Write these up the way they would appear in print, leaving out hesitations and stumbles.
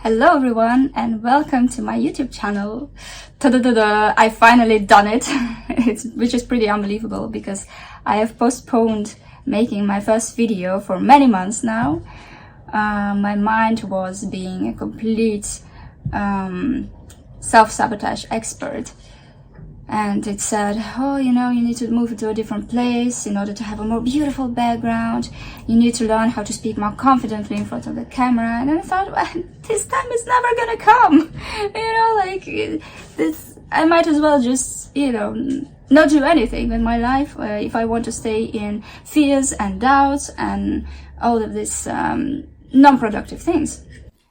Hello everyone and welcome to my YouTube channel. Ta-da-da-da! I finally done it, which is pretty unbelievable because I have postponed making my first video for many months now. My mind was being a complete self-sabotage expert. And it said, oh, you need to move to a different place in order to have a more beautiful background. You need to learn how to speak more confidently in front of the camera. And then I thought, well, this time is never gonna come. I might as well just, not do anything with my life if I want to stay in fears and doubts and all of these non-productive things.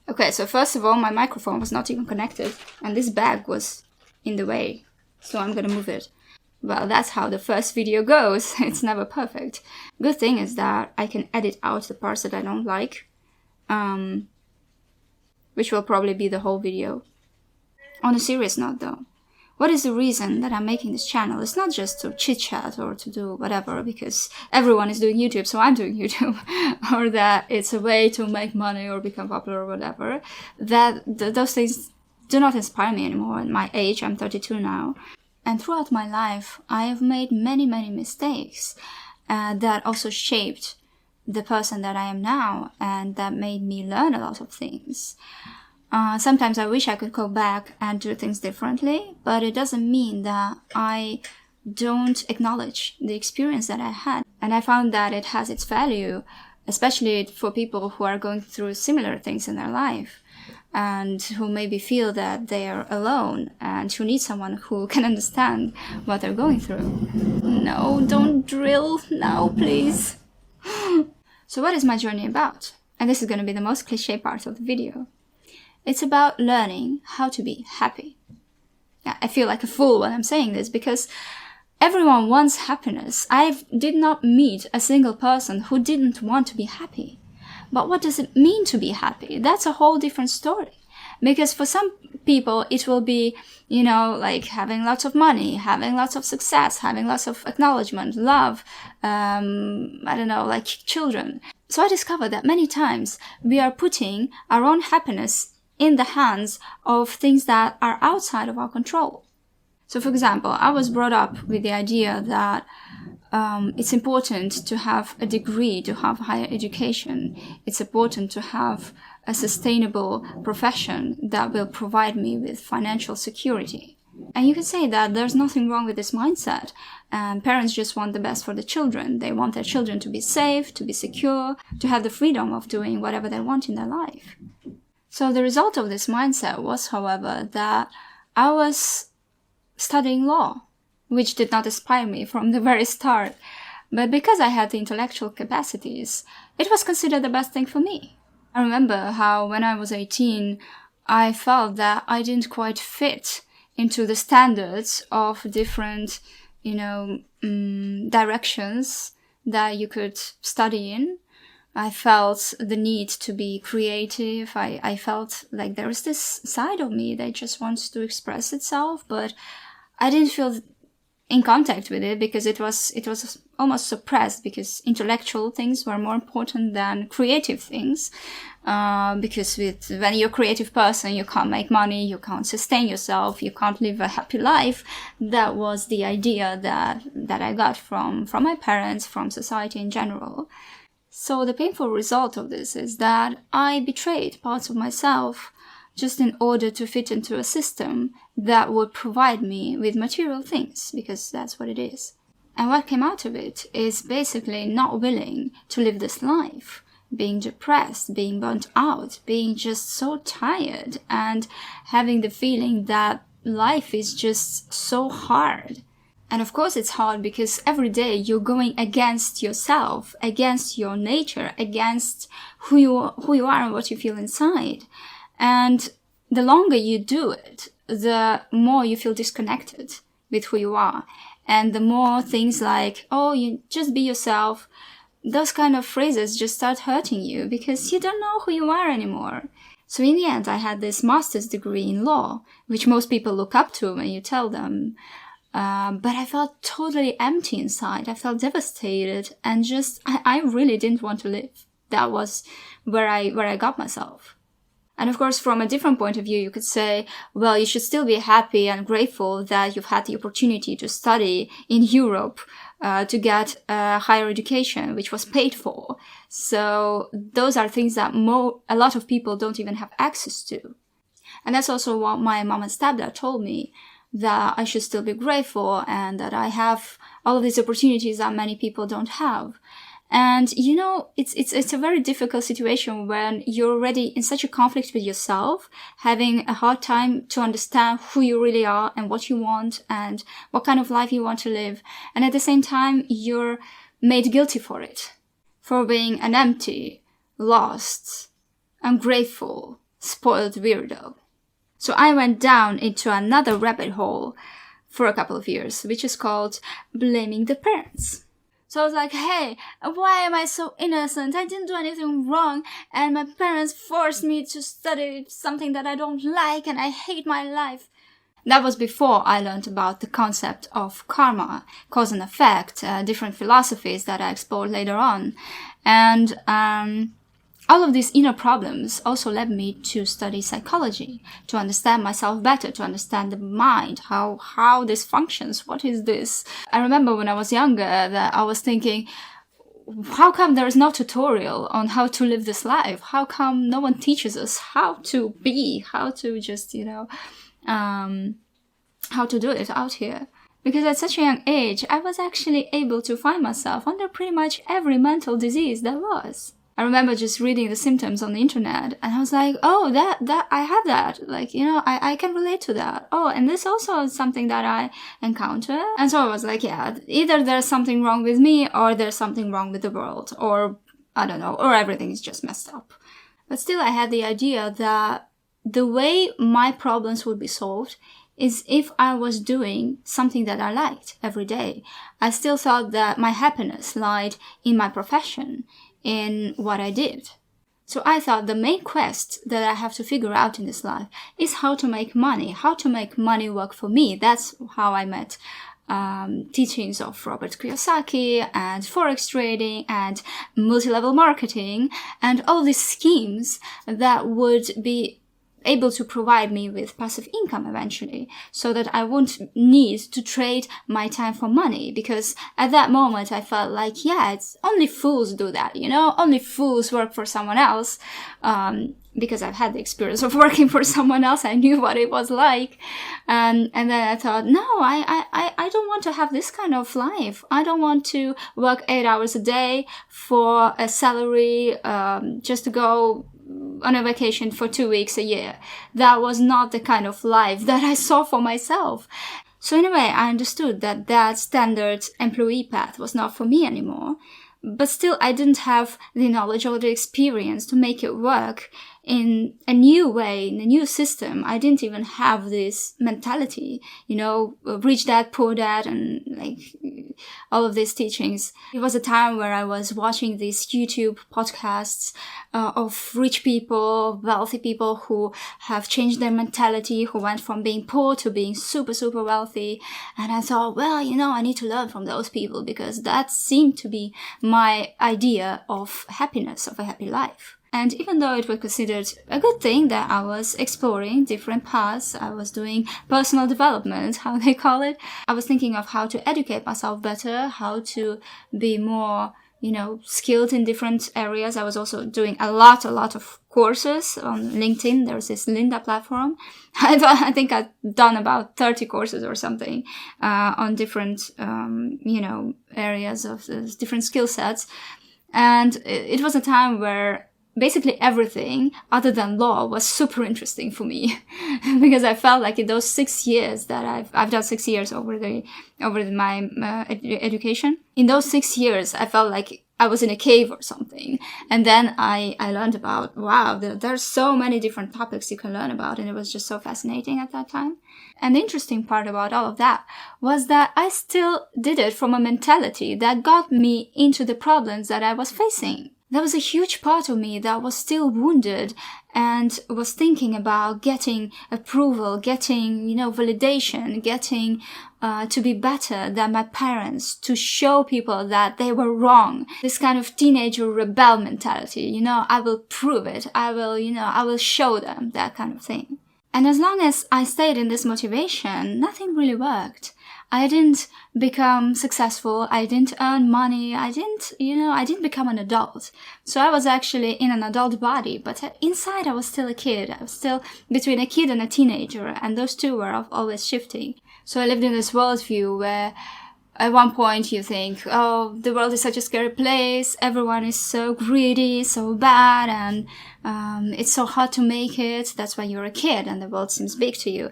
Okay, so first of all, my microphone was not even connected and this bag was in the way. So I'm gonna move it. Well, that's how the first video goes. It's never perfect. Good thing is that I can edit out the parts that I don't like, which will probably be the whole video. On a serious note though, what is the reason that I'm making this channel? It's not just to chit-chat or to do whatever, because everyone is doing YouTube, so I'm doing YouTube. Or that it's a way to make money or become popular or whatever. Those things do not inspire me anymore. At my age, I'm 32 now. And throughout my life, I have made many, many mistakes that also shaped the person that I am now and that made me learn a lot of things. Sometimes I wish I could go back and do things differently, but it doesn't mean that I don't acknowledge the experience that I had. And I found that it has its value, especially for people who are going through similar things in their life and who maybe feel that they are alone and who need someone who can understand what they're going through. No, don't drill now, please. So what is my journey about? And this is going to be the most cliche part of the video. It's about learning how to be happy. I feel like a fool when I'm saying this because everyone wants happiness. I did not meet a single person who didn't want to be happy. But what does it mean to be happy? That's a whole different story. Because for some people, it will be, like having lots of money, having lots of success, having lots of acknowledgement, love, like children. So I discovered that many times we are putting our own happiness in the hands of things that are outside of our control. So for example, I was brought up with the idea that it's important to have a degree, to have higher education. It's important to have a sustainable profession that will provide me with financial security. And you can say that there's nothing wrong with this mindset. Parents just want the best for the children. They want their children to be safe, to be secure, to have the freedom of doing whatever they want in their life. So the result of this mindset was, however, that I was studying law, which did not inspire me from the very start. But because I had the intellectual capacities, it was considered the best thing for me. I remember how when I was 18, I felt that I didn't quite fit into the standards of different, directions that you could study in. I felt the need to be creative. I felt like there was this side of me that just wants to express itself, but I didn't feel in contact with it because it was almost suppressed because intellectual things were more important than creative things. Because when you're a creative person, you can't make money, you can't sustain yourself, you can't live a happy life. That was the idea that I got from my parents, from society in general. So the painful result of this is that I betrayed parts of myself just in order to fit into a system that would provide me with material things, because that's what it is. And what came out of it is basically not willing to live this life, being depressed, being burnt out, being just so tired, and having the feeling that life is just so hard. And of course it's hard because every day you're going against yourself, against your nature, against who you are and what you feel inside. And the longer you do it, the more you feel disconnected with who you are. And the more things like, oh, you just be yourself, those kind of phrases just start hurting you because you don't know who you are anymore. So in the end, I had this master's degree in law, which most people look up to when you tell them. But I felt totally empty inside. I felt devastated and I really didn't want to live. That was where I got myself. And of course, from a different point of view, you could say, well, you should still be happy and grateful that you've had the opportunity to study in Europe, to get a higher education, which was paid for. So those are things that a lot of people don't even have access to. And that's also what my mom and stepdad told me, that I should still be grateful and that I have all of these opportunities that many people don't have. And, you know, it's a very difficult situation when you're already in such a conflict with yourself, having a hard time to understand who you really are and what you want and what kind of life you want to live. And at the same time, you're made guilty for it, for being an empty, lost, ungrateful, spoiled weirdo. So I went down into another rabbit hole for a couple of years, which is called blaming the parents. So I was like, hey, why am I so innocent? I didn't do anything wrong, and my parents forced me to study something that I don't like, and I hate my life. That was before I learned about the concept of karma, cause and effect, different philosophies that I explored later on. And all of these inner problems also led me to study psychology, to understand myself better, to understand the mind, how this functions, what is this. I remember when I was younger that I was thinking, how come there is no tutorial on how to live this life? How come no one teaches us how to be, how to just, how to do it out here? Because at such a young age, I was actually able to find myself under pretty much every mental disease there was. I remember just reading the symptoms on the internet, and I was like, oh, that, I have that. Like, I can relate to that. Oh, and this also is something that I encounter. And so I was like, yeah, either there's something wrong with me, or there's something wrong with the world, or I don't know, or everything is just messed up. But still, I had the idea that the way my problems would be solved is if I was doing something that I liked every day. I still thought that my happiness lied in my profession, in what I did. So I thought the main quest that I have to figure out in this life is how to make money work for me. That's how I met teachings of Robert Kiyosaki and forex trading and multi-level marketing and all these schemes that would be able to provide me with passive income eventually, so that I won't need to trade my time for money. Because at that moment I felt like, yeah, it's only fools do that, only fools work for someone else. Because I've had the experience of working for someone else, I knew what it was like. And then I thought, no, I don't want to have this kind of life. I don't want to work 8 hours a day for a salary, just to go on a vacation for 2 weeks a year. That was not the kind of life that I saw for myself. So in a way, I understood that standard employee path was not for me anymore. But still, I didn't have the knowledge or the experience to make it work in a new way, in a new system. I didn't even have this mentality, rich dad, poor dad, and like all of these teachings. It was a time where I was watching these YouTube podcasts of rich people, wealthy people who have changed their mentality, who went from being poor to being super, super wealthy. And I thought, well, I need to learn from those people, because that seemed to be my idea of happiness, of a happy life. And even though it was considered a good thing that I was exploring different paths, I was doing personal development, how they call it, I was thinking of how to educate myself better, how to be more, skilled in different areas. I was also doing a lot of courses on LinkedIn. There's this Lynda platform. I think I've done about 30 courses or something, on different, areas of different skill sets. And it was a time where basically everything other than law was super interesting for me because I felt like in those 6 years that I've done 6 years over my education. In those 6 years, I felt like I was in a cave or something. And then I learned about, wow, there's so many different topics you can learn about. And it was just so fascinating at that time. And the interesting part about all of that was that I still did it from a mentality that got me into the problems that I was facing. there was a huge part of me that was still wounded and was thinking about getting approval, getting, validation, getting to be better than my parents, to show people that they were wrong. This kind of teenager rebel mentality, I will prove it. I will show them, that kind of thing. And as long as I stayed in this motivation, nothing really worked. I didn't become successful. I didn't earn money. I didn't become an adult. So I was actually in an adult body, but inside I was still a kid. I was still between a kid and a teenager, and those two were always shifting. So I lived in this worldview where at one point you think, oh, the world is such a scary place, everyone is so greedy, so bad, and it's so hard to make it. That's why you're a kid and the world seems big to you.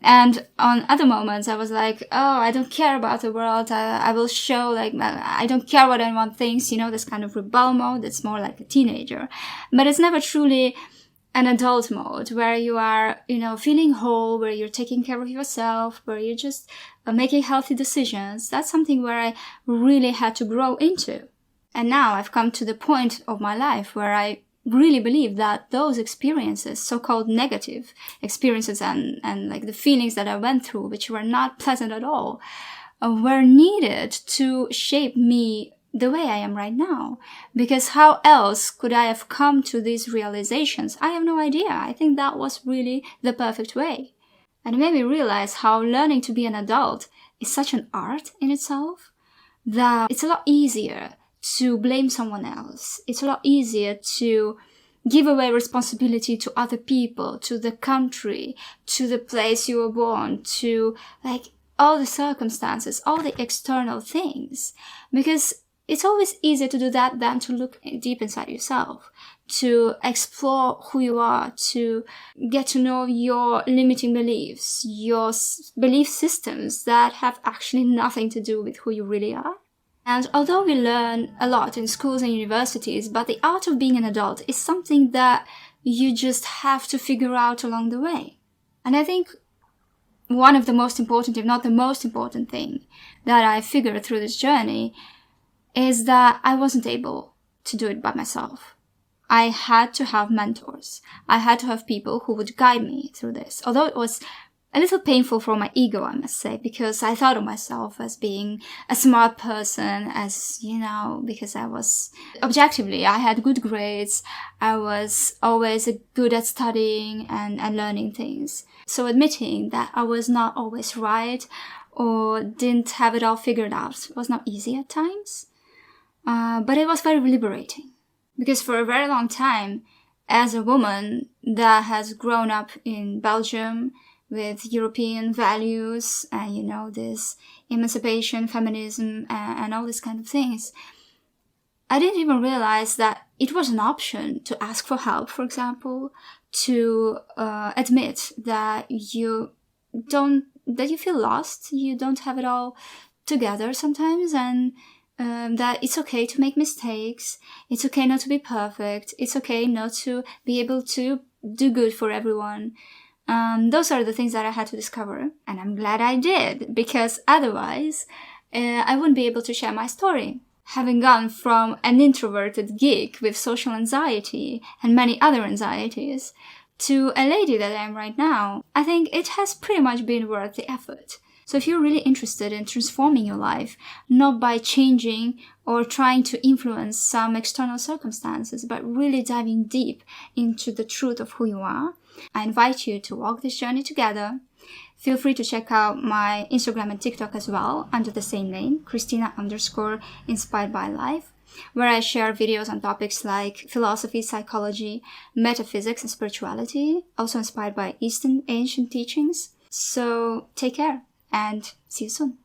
And on other moments I was like, oh, I don't care about the world. I will show, I don't care what anyone thinks, this kind of rebel mode. It's more like a teenager. But it's never truly an adult mode where you are, feeling whole, where you're taking care of yourself, where you're just making healthy decisions. That's something where I really had to grow into. And now I've come to the point of my life where I really believe that those experiences, so-called negative experiences and like the feelings that I went through, which were not pleasant at all, were needed to shape me the way I am right now. Because how else could I have come to these realizations? I have no idea. I think that was really the perfect way. And it made me realize how learning to be an adult is such an art in itself, that it's a lot easier to blame someone else. It's a lot easier to give away responsibility to other people, to the country, to the place you were born, to all the circumstances, all the external things. Because it's always easier to do that than to look deep inside yourself, to explore who you are, to get to know your limiting beliefs, your belief systems that have actually nothing to do with who you really are. And although we learn a lot in schools and universities, but the art of being an adult is something that you just have to figure out along the way. And I think one of the most important, if not the most important thing that I figured through this journey is that I wasn't able to do it by myself. I had to have mentors. I had to have people who would guide me through this. Although it was a little painful for my ego, I must say, because I thought of myself as being a smart person, because I was, objectively, I had good grades. I was always good at studying and learning things. So admitting that I was not always right or didn't have it all figured out was not easy at times. But it was very liberating, because for a very long time, as a woman that has grown up in Belgium with European values and, this emancipation, feminism, and all these kind of things, I didn't even realize that it was an option to ask for help, for example, to admit that you feel lost, you don't have it all together sometimes, and that it's okay to make mistakes, it's okay not to be perfect, it's okay not to be able to do good for everyone. Those are the things that I had to discover, and I'm glad I did, because otherwise I wouldn't be able to share my story. Having gone from an introverted geek with social anxiety and many other anxieties to a lady that I am right now, I think it has pretty much been worth the effort. So if you're really interested in transforming your life, not by changing or trying to influence some external circumstances, but really diving deep into the truth of who you are, I invite you to walk this journey together. Feel free to check out my Instagram and TikTok as well, under the same name, Christina_Inspired by Life, where I share videos on topics like philosophy, psychology, metaphysics, and spirituality, also inspired by Eastern ancient teachings. So take care and see you soon.